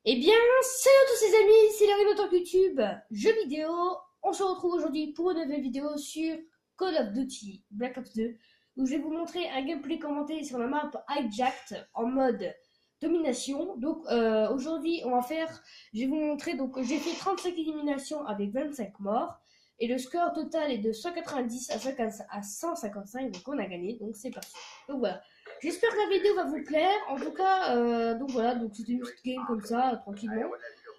Eh bien, salut à tous les amis, c'est Larry Motor YouTube, jeux vidéo. On se retrouve aujourd'hui pour une nouvelle vidéo sur Call of Duty Black Ops 2, où je vais vous montrer un gameplay commenté sur la map Hijacked en mode domination. Donc aujourd'hui, je vais vous montrer, donc j'ai fait 35 éliminations avec 25 morts, et le score total est de 190 à 155, donc on a gagné, donc c'est parti. Donc voilà. J'espère que la vidéo va vous plaire. En tout cas, donc voilà, donc c'était une petite game comme ça, tranquillement.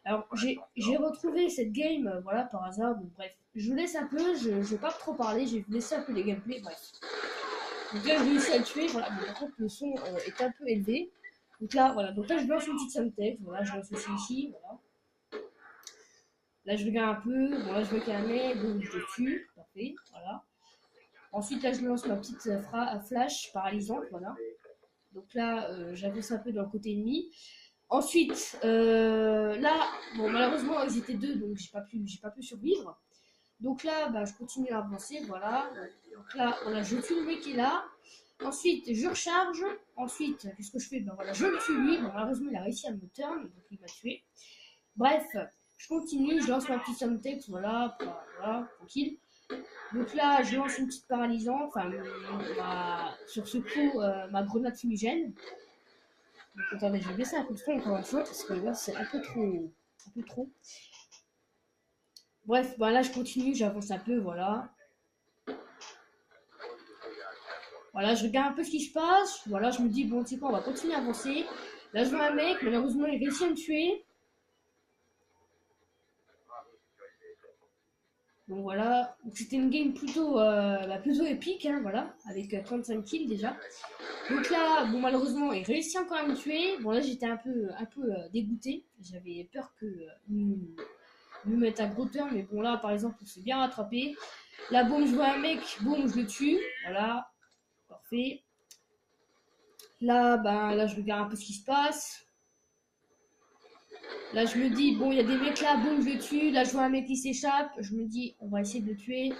Alors j'ai retrouvé cette game, voilà, par hasard. Donc bref, je vous laisse un peu. Je vais pas trop parler. Je vais vous laisser un peu les gameplays. Bref. Donc là, j'ai réussi à le tuer. Voilà. Mais par contre, le son est un peu élevé. Donc là, voilà. Donc là, je lance une petite soundtext. Voilà, je lance aussi ici. Voilà. Là, je regarde un peu. Bon, là, je vois qu'il y a un mec. Donc je le tue. Parfait. Voilà. Ensuite, là, je lance ma petite flash paralysante. Voilà. Donc là, j'avance un peu dans le côté ennemi. Ensuite, là, bon, malheureusement, ils étaient deux, donc j'ai pas pu survivre. Donc là, bah, je continue à avancer, voilà. Donc là, voilà, je tue le mec qui est là. Ensuite, je recharge. Ensuite, qu'est-ce que je fais? Ben voilà, je le tue lui. Bon, malheureusement, il a réussi à me turn, donc il m'a tué. Bref, je continue, je lance ma petite soundtext, voilà, voilà, tranquille. Donc là, je lance une petite paralysante, enfin, sur ce coup, ma grenade fumigène. Donc attendez, je vais baisser un peu de son encore une fois parce que là c'est un peu trop. Un peu trop. Bref, bah là je continue, j'avance un peu, voilà. Voilà, je regarde un peu ce qui se passe. Voilà, je me dis, bon, tu sais quoi, on va continuer à avancer. Là je vois un mec, malheureusement il réussit à me tuer. Donc voilà, c'était une game plutôt épique, hein, voilà, avec 35 kills déjà. Donc là, bon, malheureusement, il réussit encore à me tuer. Bon, là, j'étais un peu dégoûté. J'avais peur que me mettre un gros turn, mais bon, là, par exemple, on s'est bien rattrapé. Là, boum, je vois un mec, boum, je le tue. Voilà, parfait. Là, ben, là, je regarde un peu ce qui se passe. Là, je me dis, bon, il y a des mecs là, boum, je le tue. Là, je vois un mec qui s'échappe. Je me dis, on va essayer de le tuer.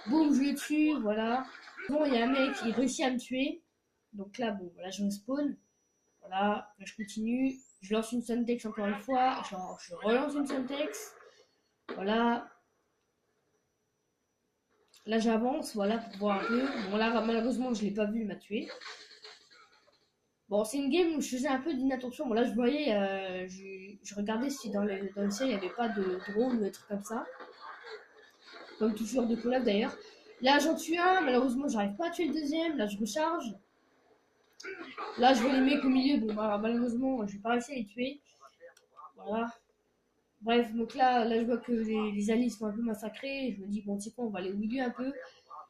Boum, je le tue, voilà. Bon, il y a un mec, il réussit à me tuer. Donc là, bon, voilà, je respawn. Voilà, là, je continue. Je lance une Suntex encore une fois. Je relance une Suntex. Voilà. Là, j'avance, voilà, pour voir un peu. Bon, là, malheureusement, je l'ai pas vu, il m'a tué. Bon, c'est une game où je faisais un peu d'inattention. Bon, là, je voyais, je regardais si dans le ciel, il n'y avait pas de drone ou des trucs comme ça. Comme toujours de collab d'ailleurs. Là, j'en tue un. Malheureusement, j'arrive pas à tuer le deuxième. Là, je recharge. Là, je vois les mecs au milieu. Bon, bah, malheureusement, je vais pas réussir à les tuer. Voilà. Bref, donc là je vois que les alliés sont un peu massacrés. Je me dis, bon, tu sais quoi, on va aller au milieu un peu.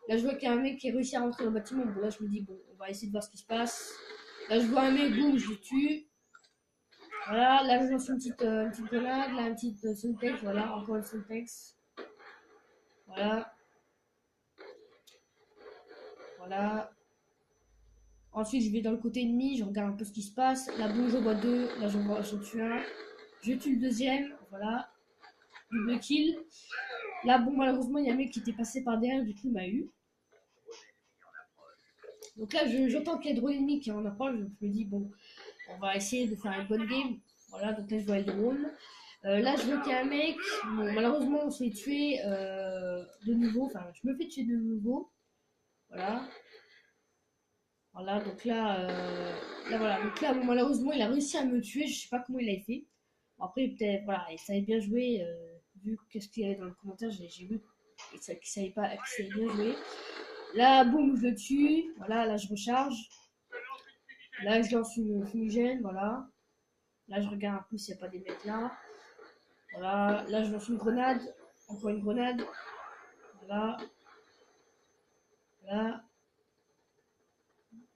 Là, je vois qu'il y a un mec qui a réussi à rentrer dans le bâtiment. Bon, là, je me dis, bon, on va essayer de voir ce qui se passe. Là, je vois un mec, boum, je le tue. Voilà, là, je lance une petite grenade, là, une petite Suntex. Voilà, encore une Suntex. Voilà, voilà. Ensuite, je vais dans le côté ennemi, je regarde un peu ce qui se passe. Là, boum, je vois deux. Là, je tue un. Je tue le deuxième. Voilà, double kill. Là, bon, malheureusement, il y a un mec qui était passé par derrière, du coup, il m'a eu. Donc là, j'entends qu'il y a drone ennemi qui en approche, donc je me dis, bon, on va essayer de faire une bonne game. Voilà, donc là, je vois le drone. Là, je vois qu'il y a un mec. Bon, malheureusement, on s'est tué de nouveau. Enfin, je me fais tuer de nouveau. Voilà. Voilà, donc là, voilà. Donc là, bon, malheureusement, il a réussi à me tuer. Je sais pas comment il a fait. Bon, après, peut-être, voilà, il savait bien jouer. Vu qu'est-ce qu'il y avait dans le commentaire, j'ai vu qu'il savait pas, qu'il savait bien jouer. Là, boum, je le tue. Voilà, là, je recharge. Là, je lance une fumigène. Voilà. Là, je regarde un peu s'il n'y a pas des mecs là. Voilà. Là, je lance une grenade. Encore une grenade. Voilà. Là.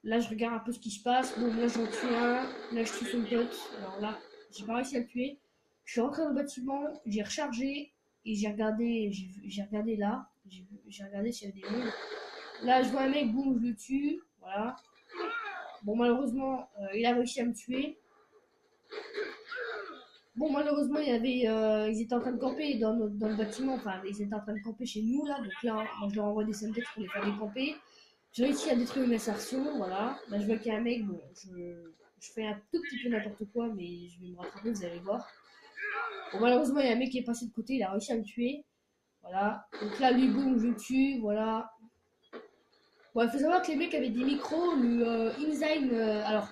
Là, je regarde un peu ce qui se passe. Bon, là, j'en tue un. Là, je tue son pote. Alors là, j'ai pas réussi à le tuer. Je suis rentré dans le bâtiment. J'ai rechargé. Et j'ai regardé là. J'ai regardé s'il y avait des mondes. Là, je vois un mec. Boum, je le tue. Voilà. Bon, malheureusement, il a réussi à me tuer. Bon, malheureusement, ils étaient en train de camper dans le bâtiment. Enfin, ils étaient en train de camper chez nous, là. Donc là, moi, je leur envoie des synthèques pour les faire décamper. J'ai réussi à détruire une assertion, voilà. Là, je vois qu'il y a un mec, bon, je fais un tout petit peu n'importe quoi, mais je vais me rattraper, vous allez voir. Bon, malheureusement, il y a un mec qui est passé de côté, il a réussi à me tuer. Voilà. Donc là, lui, boum, je le tue, voilà. Bon, il faut savoir que les mecs avaient des micros, le InZine, alors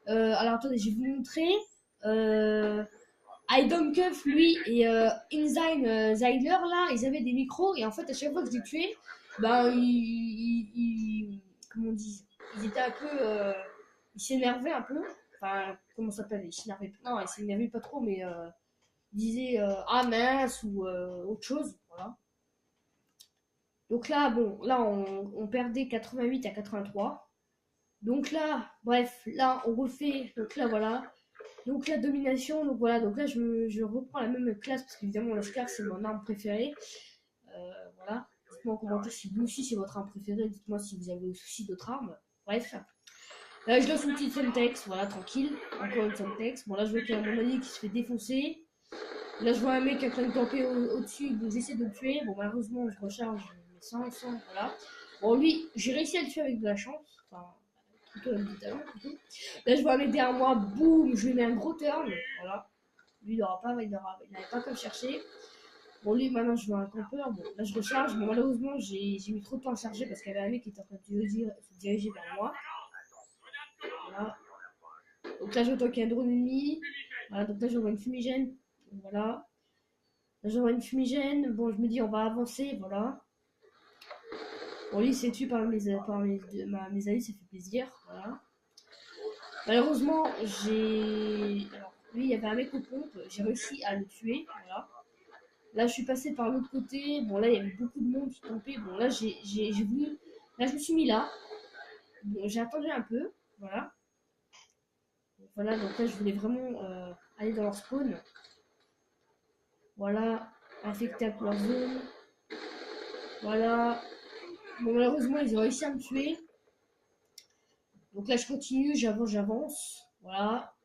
attendez, je vais vous montrer. Idomcuff, lui, et InZine Zyler, là, ils avaient des micros, et en fait, à chaque fois que je les tuais, ben, comment on dit, ils étaient un peu, ils s'énervaient un peu. Enfin, comment ça s'appelle, ils s'énervaient, non, ils s'énervaient pas trop, mais ils disaient ah mince ou autre chose, voilà. Donc là, bon, là, on perdait 88 à 83. Donc là, bref, là, on refait. Donc là, voilà. Donc la domination, donc voilà. Donc là, je reprends la même classe parce qu'évidemment, le Scar, c'est mon arme préférée. Voilà. Dites-moi en commentaire si vous aussi, c'est votre arme préférée. Dites-moi si vous avez aussi d'autres armes. Bref. Là, je lance une petite Semtex, voilà, tranquille. Encore une Semtex. Bon, là, je vois qu'il y a mon ami qui se fait défoncer. Là, je vois un mec qui est en train de camper au-dessus, donc j'essaie de le tuer. Bon, malheureusement, je recharge mes 100, voilà. Bon, lui, j'ai réussi à le tuer avec de la chance. Enfin, plutôt avec du talent, plutôt. Là, je vois un mec derrière moi, boum, je lui mets un gros turn, voilà. Lui, il n'avait pas comme chercher. Bon, lui, maintenant, je vois un campeur. Bon, là, je recharge. Bon, malheureusement, j'ai mis trop de temps à charger parce qu'il y avait un mec qui était en train de se diriger vers moi. Voilà. Donc là, j'entends qu'il y a un drone ennemi. Voilà, donc là, je vois une fumigène. Voilà. Là, je vois une fumigène. Bon, je me dis, on va avancer. Voilà. Bon, lui, il s'est tué par mes amis, ça fait plaisir. Voilà. Malheureusement, alors, lui, il y avait un mec aux pompes. J'ai réussi à le tuer. Voilà. Là, je suis passé par l'autre côté. Bon, là, il y avait beaucoup de monde qui campait. Bon, là, j'ai voulu. Là, je me suis mis là. Bon, j'ai attendu un peu. Voilà. Voilà, donc là, je voulais vraiment aller dans leur spawn. Voilà. Infecter leur zone. Voilà. Bon, malheureusement, ils ont réussi à me tuer. Donc là, je continue, j'avance. Voilà.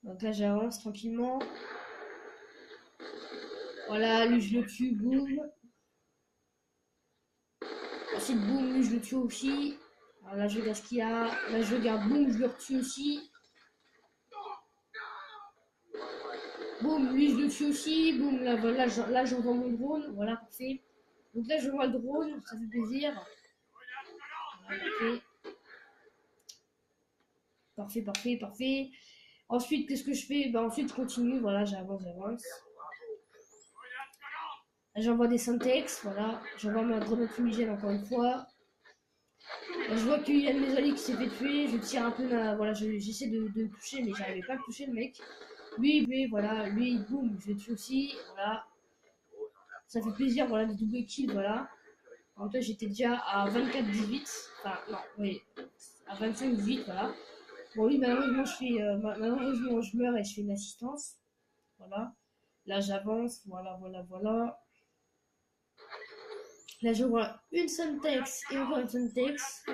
Donc là, j'avance tranquillement. Voilà, lui, je le tue, boum. Ensuite, boum, lui, je le tue aussi. Voilà, je regarde ce qu'il y a. Là, je regarde, boum, je le retue aussi. Boum, lui, je le tue aussi. Boum, là j'envoie mon drone. Voilà, parfait. Donc là, je vois le drone, ça fait plaisir. Voilà, parfait. Parfait, parfait, parfait. Ensuite, qu'est-ce que je fais? Ben, ensuite, je continue. Voilà, j'avance. J'envoie des syntaxes, voilà. J'envoie ma grenade fumigène encore une fois. Là, je vois qu'il y a de mes alliés qui s'est fait tuer. Je tire un peu, voilà, j'essaie de toucher, mais j'arrivais pas à toucher le mec. Lui, voilà, lui, boum, je le tue aussi, voilà. Ça fait plaisir, voilà, de double kill, voilà. Donc là, j'étais déjà à 24-18. Enfin, non, oui, à 25-18, voilà. Bon, oui, malheureusement, malheureusement, je meurs et je fais une assistance. Voilà. Là, j'avance, voilà. Là, je vois une Semtex et encore une Semtex.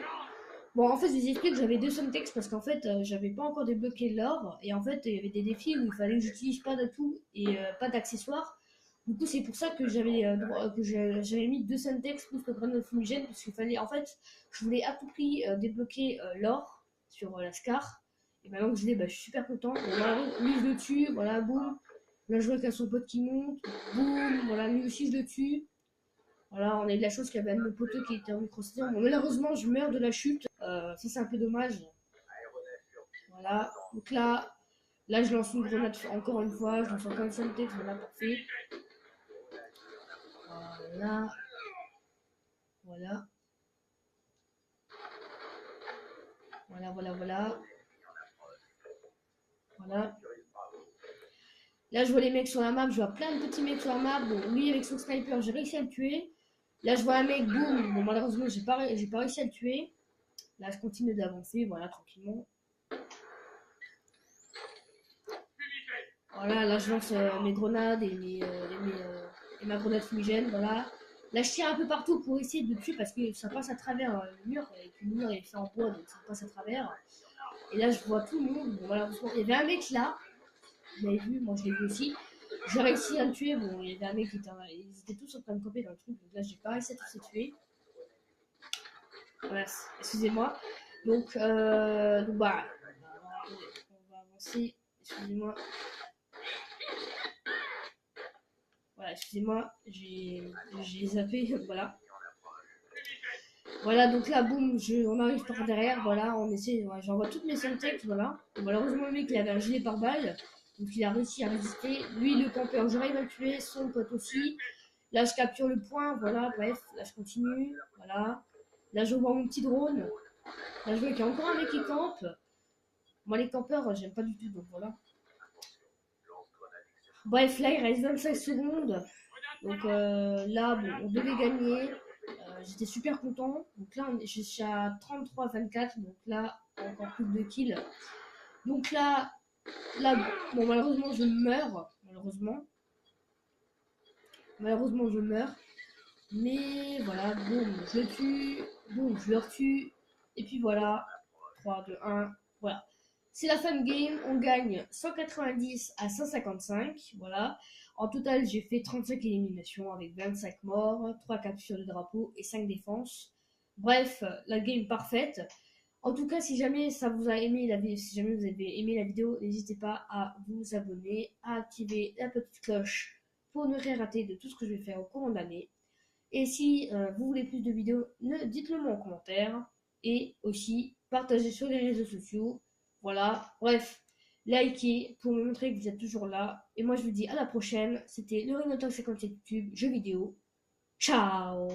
Bon, en fait, je vous explique que j'avais deux Semtex parce qu'en fait, j'avais pas encore débloqué l'or. Et en fait, il y avait des défis où il fallait que j'utilise pas d'atouts et pas d'accessoires. Du coup, c'est pour ça que j'avais mis deux Semtex plus le grenade fumigène parce qu'il fallait, en fait, je voulais à tout prix débloquer l'or sur la Scar. Et maintenant que je l'ai, bah, je suis super content. Bon, voilà, lui, je le tue, voilà, boum. Là, je vois qu'il y a son pote qui monte, boum, voilà, lui aussi, je le tue. Voilà, on a eu de la chance qu'il y avait un de nos poteaux qui était en micro-saison. Bon, malheureusement, je meurs de la chute. Ça, c'est un peu dommage. Voilà. Donc là, je lance une grenade encore une fois. Je lance encore une synthèse. Voilà, parfait. Voilà. Voilà. Voilà. Voilà. Là, je vois les mecs sur la map. Je vois plein de petits mecs sur la map. Bon, lui, avec son sniper, j'ai réussi à le tuer. Là, je vois un mec, boum. Bon, malheureusement, j'ai pas réussi à le tuer. Là, je continue d'avancer. Voilà, tranquillement. Voilà, là je lance mes grenades et ma grenade fumigène, voilà. Là je tire un peu partout pour essayer de tuer parce que ça passe à travers le mur, et puis le mur est fait en bois donc ça passe à travers. Et là je vois tout le monde, bon voilà, il y avait un mec là, vous l'avez vu, moi je l'ai vu aussi. J'ai réussi à le tuer, bon il y avait un mec ils étaient tous en train de camper dans le truc, donc là j'ai pas réussi à tous les tuer. Voilà, excusez-moi. Donc bah, on va avancer. Excusez-moi. Voilà, excusez-moi, j'ai zappé, voilà. Voilà, donc là, boum, on arrive par derrière, voilà, on essaie, voilà, j'envoie toutes mes syntaxes, voilà. Malheureusement, le mec, il avait un gilet pare-balles, donc il a réussi à résister. Lui, le campeur, j'arrive à le tuer, son pote aussi. Là, je capture le point, voilà, bref, là, je continue, voilà. Là, je vois mon petit drone. Là, je vois qu'il y a encore un mec qui campe. Moi, les campeurs, j'aime pas du tout, donc voilà. Bref, là, il reste 25 secondes. Donc là, bon, on devait gagner. J'étais super content. Donc là, je suis à 33-24. Donc là, encore plus de kills. Donc là, bon, malheureusement, je meurs. Malheureusement, je meurs. Mais voilà, boum, je le tue. Boum, je le retue. Et puis voilà, 3, 2, 1. Voilà. C'est la fin de game. On gagne 190 à 155. Voilà. En total, j'ai fait 35 éliminations avec 25 morts, 3 captures de drapeau et 5 défenses. Bref, la game parfaite. En tout cas, si jamais ça vous a aimé si jamais vous avez aimé la vidéo, n'hésitez pas à vous abonner, à activer la petite cloche pour ne rien rater de tout ce que je vais faire au courant de l'année. Et si vous voulez plus de vidéos, dites-le moi en commentaire. Et aussi, partagez sur les réseaux sociaux. Voilà, bref, likez pour me montrer que vous êtes toujours là. Et moi, je vous dis à la prochaine. C'était le Renotalk 57 YouTube, jeux vidéo. Ciao!